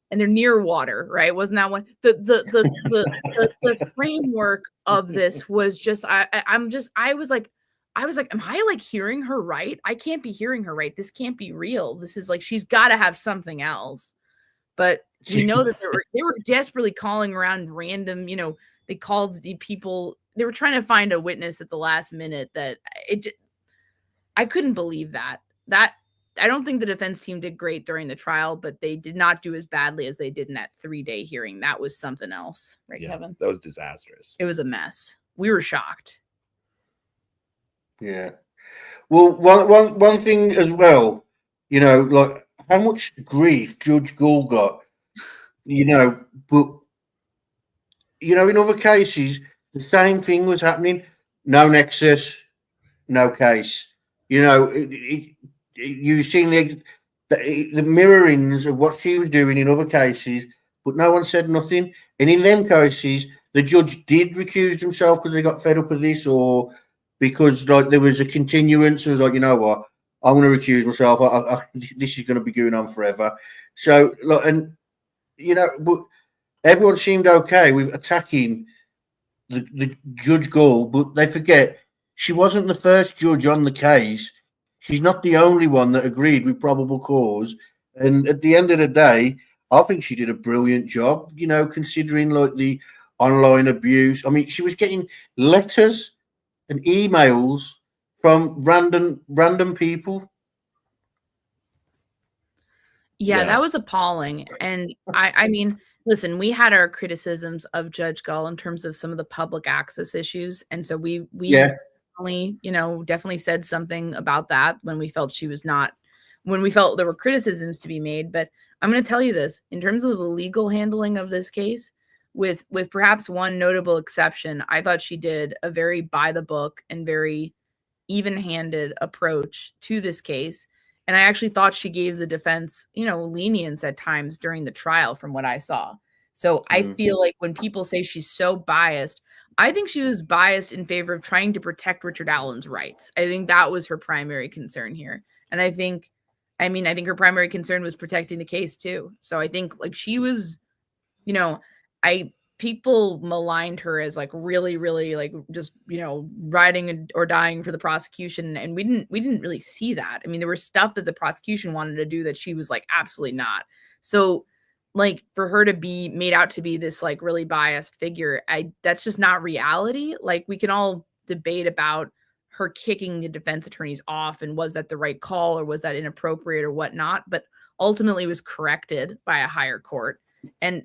And they're near water, right? Wasn't that one? The framework of this was just, I was like, am I like hearing her right? I can't be hearing her right. This can't be real. This is like, she's got to have something else. But we know that they were desperately calling around random, they called the people, they were trying to find a witness at the last minute I couldn't believe that. I don't think the defense team did great during the trial, but they did not do as badly as they did in that 3-day hearing. That was something else, right, Kevin? That was disastrous. It was a mess. We were shocked. Yeah. Well, one thing as well, like how much grief Judge Gull got, but in other cases, the same thing was happening. No nexus, no case. You've seen the mirrorings of what she was doing in other cases, but no one said nothing. And in them cases, the judge did recuse himself because they got fed up with this, or because like there was a continuance. It was like, you know what, I'm going to recuse myself. This is going to be going on forever. So, but everyone seemed okay with attacking the Judge Gull, but they forget she wasn't the first judge on the case. She's not the only one that agreed with probable cause. And at the end of the day, I think she did a brilliant job, considering like the online abuse. I mean, she was getting letters and emails from random people. Yeah, that was appalling. And I mean, listen, we had our criticisms of Judge Gull in terms of some of the public access issues. And so we definitely said something about that when we felt she was not when we felt there were criticisms to be made. But I'm going to tell you this, in terms of the legal handling of this case, with perhaps one notable exception, I thought she did a very by the book and very even-handed approach to this case. And I actually thought she gave the defense, lenience at times during the trial from what I saw. So I feel like when people say she's so biased, I think she was biased in favor of trying to protect Richard Allen's rights. I think that was her primary concern here. And I think her primary concern was protecting the case too. So I think like she was, people maligned her as like really, really like just, riding or dying for the prosecution. And we didn't really see that. I mean, there was stuff that the prosecution wanted to do that she was like, absolutely not. So like for her to be made out to be this like really biased figure, that's just not reality. Like we can all debate about her kicking the defense attorneys off and was that the right call or was that inappropriate or whatnot, but ultimately was corrected by a higher court. And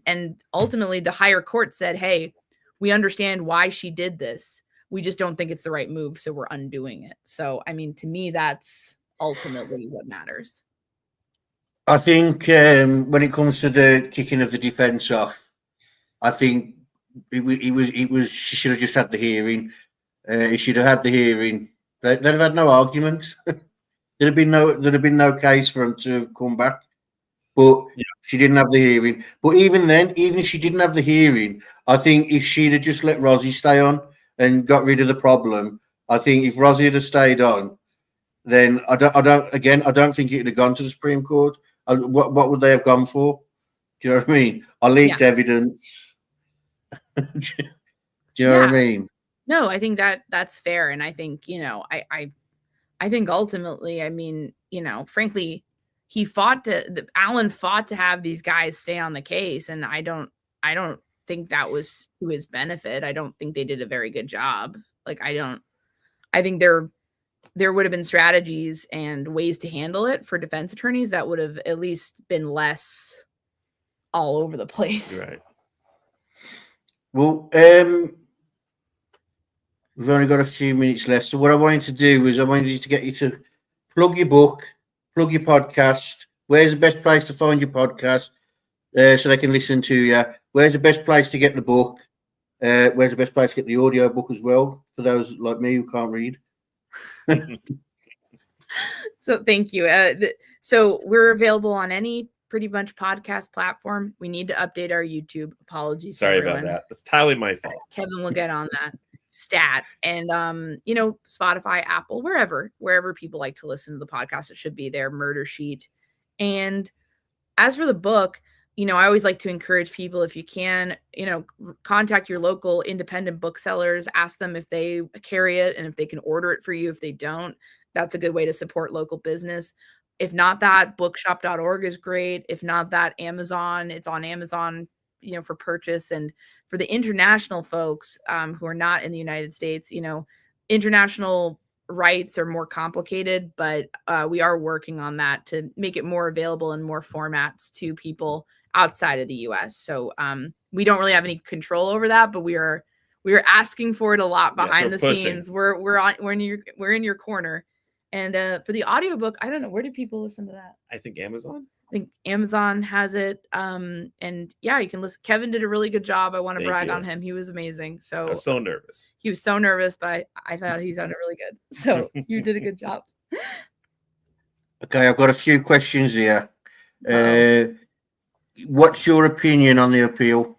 ultimately the higher court said, hey, we understand why she did this. We just don't think it's the right move. So we're undoing it. So, I mean, to me, that's ultimately what matters. I think when it comes to the kicking of the defence off, I think it was she should have just had the hearing. He should have had the hearing. They'd have had no argument. There'd have been no case for him to have come back. But she didn't have the hearing. But even then, even if she didn't have the hearing, I think if she'd have just let Rosie stay on and got rid of the problem, I think if Rosie had stayed on, then I don't think it would have gone to the Supreme Court. What would they have gone for? Do you know what I mean? I leaked evidence. Do you know what I mean? No, I think that's fair. And I think, I think ultimately, I mean, frankly, Allen fought to have these guys stay on the case. And I don't think that was to his benefit. I don't think they did a very good job. Like, I think there would have been strategies and ways to handle it for defense attorneys that would have at least been less all over the place. Right. Well, we've only got a few minutes left. So what I wanted to do is I wanted you to get you to plug your book, plug your podcast. Where's the best place to find your podcast so they can listen to you? Where's the best place to get the book? Where's the best place to get the audiobook as well for those like me who can't read? So thank you. So we're available on any pretty much podcast platform. We need to update our YouTube. Apologies. Sorry about that. It's entirely my fault. Kevin will get on that stat. And Spotify, Apple, wherever people like to listen to the podcast, it should be there. Murder Sheet. And as for the book, I always like to encourage people, if you can, contact your local independent booksellers, ask them if they carry it and if they can order it for you. If they don't, that's a good way to support local business. If not that, bookshop.org is great. If not that, Amazon, it's on Amazon, for purchase. And for the international folks who are not in the United States, international rights are more complicated, but we are working on that to make it more available in more formats to people outside of the US. So we don't really have any control over that, but we are asking for it a lot behind the scenes. We're in your corner. And for the audiobook, I don't know, where do people listen to that? I think Amazon. I think Amazon has it. And yeah, you can listen. Kevin did a really good job. I want to brag on him. He was amazing. So I was so nervous. He was so nervous, but I thought he sounded really good. So you did a good job. Okay, I've got a few questions here. What's your opinion on the appeal?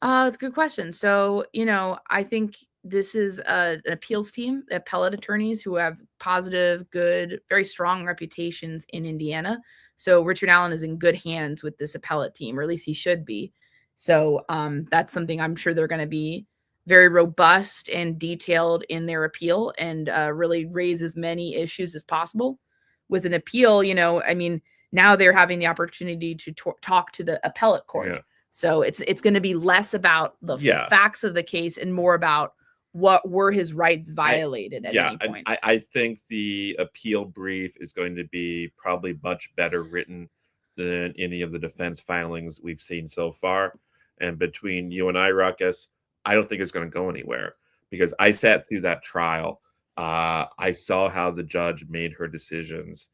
It's a good question. So, I think this is an appeals team, appellate attorneys who have positive, good, very strong reputations in Indiana. So Richard Allen is in good hands with this appellate team, or at least he should be. So that's something I'm sure they're going to be very robust and detailed in their appeal and really raise as many issues as possible. With an appeal, now they're having the opportunity to talk to the appellate court. Yeah. So it's going to be less about the facts of the case and more about what were his rights violated at any point. I think the appeal brief is going to be probably much better written than any of the defense filings we've seen so far. And between you and I, Ruckus, I don't think it's going to go anywhere because I sat through that trial. I saw how the judge made her decisions.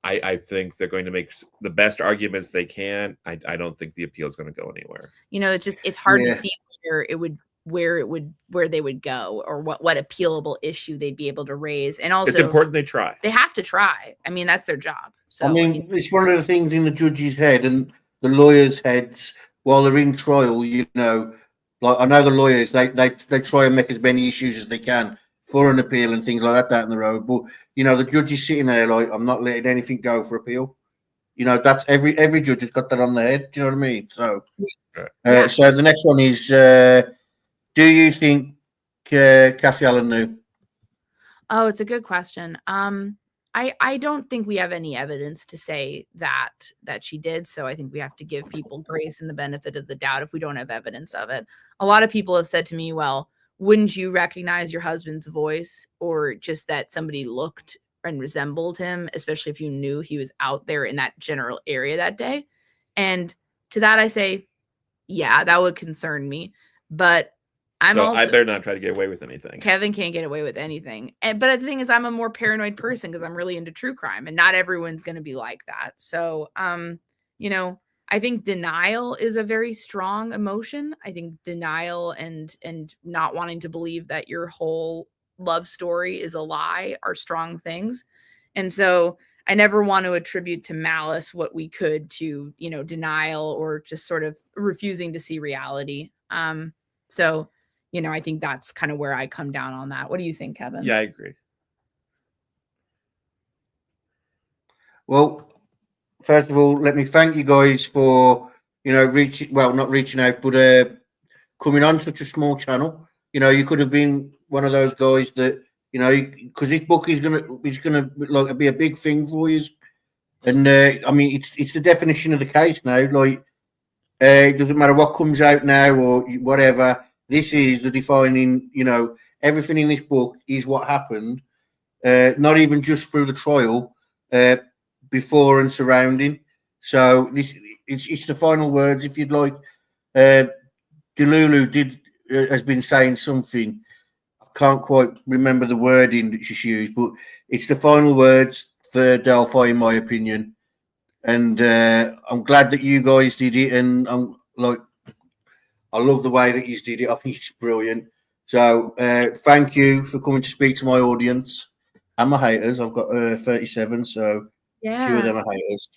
I think they're going to make the best arguments they can. I don't think the appeal is going to go anywhere. You know, it's hard to Yeah. see where they would go, or what appealable issue they'd be able to raise. And also, It's important they try. they have to try. I mean, that's their job. So I mean, it's one of the things in the judge's head and the lawyers' heads while they're in trial. You know, like I know the lawyers, they try and make as many issues as they can for an appeal and things like that down the road. But you know, the judge is sitting there like, I'm not letting anything go for appeal. You know, that's every judge has got that on their head. Do you know what I mean? So, Yeah. so the next one is, do you think Kathy Allen knew? Oh, it's a good question. I don't think we have any evidence to say that she did. So I think we have to give people grace and the benefit of the doubt if we don't have evidence of it. A lot of people have said to me, well, wouldn't you recognize your husband's voice, or just that somebody looked and resembled him, especially if you knew he was out there in that general area that day? And to that I say, yeah, that would concern me. But I better not try to get away with anything. Kevin can't get away with anything. But the thing is, I'm a more paranoid person because I'm really into true crime, and not everyone's going to be like that. So, you know, I think denial is a very strong emotion. I think denial and not wanting to believe that your whole love story is a lie are strong things. And so I never want to attribute to malice what we could to, you know, denial or just sort of refusing to see reality. So, you know, I think that's kind of where I come down on that. What do you think, Kevin? Yeah, I agree. Well, first of all, let me thank you guys for, you know, not reaching out, but coming on such a small channel. You know, you could have been one of those guys that, you know, because this book is gonna like be a big thing for you. And I mean, it's the definition of the case now. Like, it doesn't matter what comes out now or whatever. This is the defining. You know, everything in this book is what happened. Not even just through the trial, before and surrounding. So it's the final words. If you'd like, Delulu has been saying something. I can't quite remember the wording that she's used, but it's the final words for Delphi, in my opinion. And I'm glad that you guys did it, and I love the way that you did it. I think it's brilliant. So thank you for coming to speak to my audience and my haters. I've got 37, so a few of them are haters.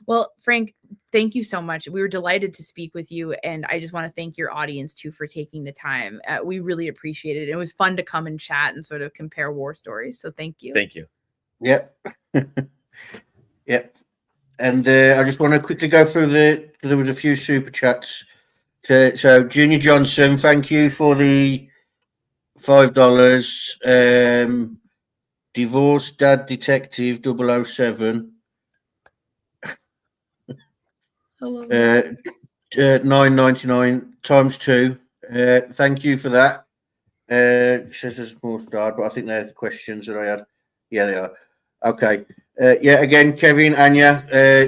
Well, Frank, thank you so much. We were delighted to speak with you, and I just want to thank your audience too for taking the time. We really appreciate it. It was fun to come and chat and sort of compare war stories. So thank you. Thank you. Yep. Yep. And I just want to quickly go through there was a few super chats. So Junior Johnson, thank you for the $5. Divorced Dad Detective 007. $9.99 times 2. Thank you for that. It says there's more starred, but I think they're the questions that I had. Yeah, they are. Okay. Yeah, again, Kevin, Anya,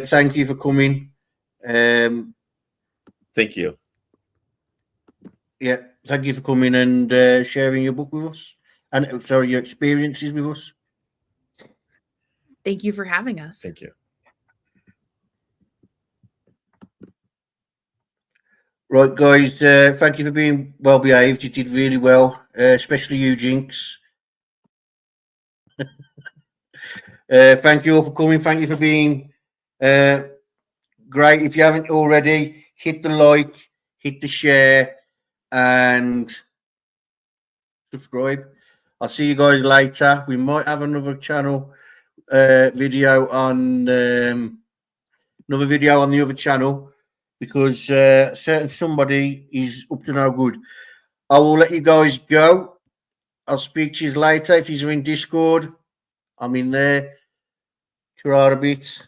thank you for coming. Thank you. Yeah, thank you for coming and sharing your book with us. And sorry, your experiences with us. Thank you for having us. Thank you. Right, guys, thank you for being well behaved. You did really well, especially you, Jinx. Thank you all for coming. Thank you for being great. If you haven't already, hit the like, hit the share, and subscribe. I'll see you guys later. We might have another channel video on the other channel because certain somebody is up to no good. I will let you guys go. I'll speak to you later. If you're in Discord, I'm in there. Try a bit.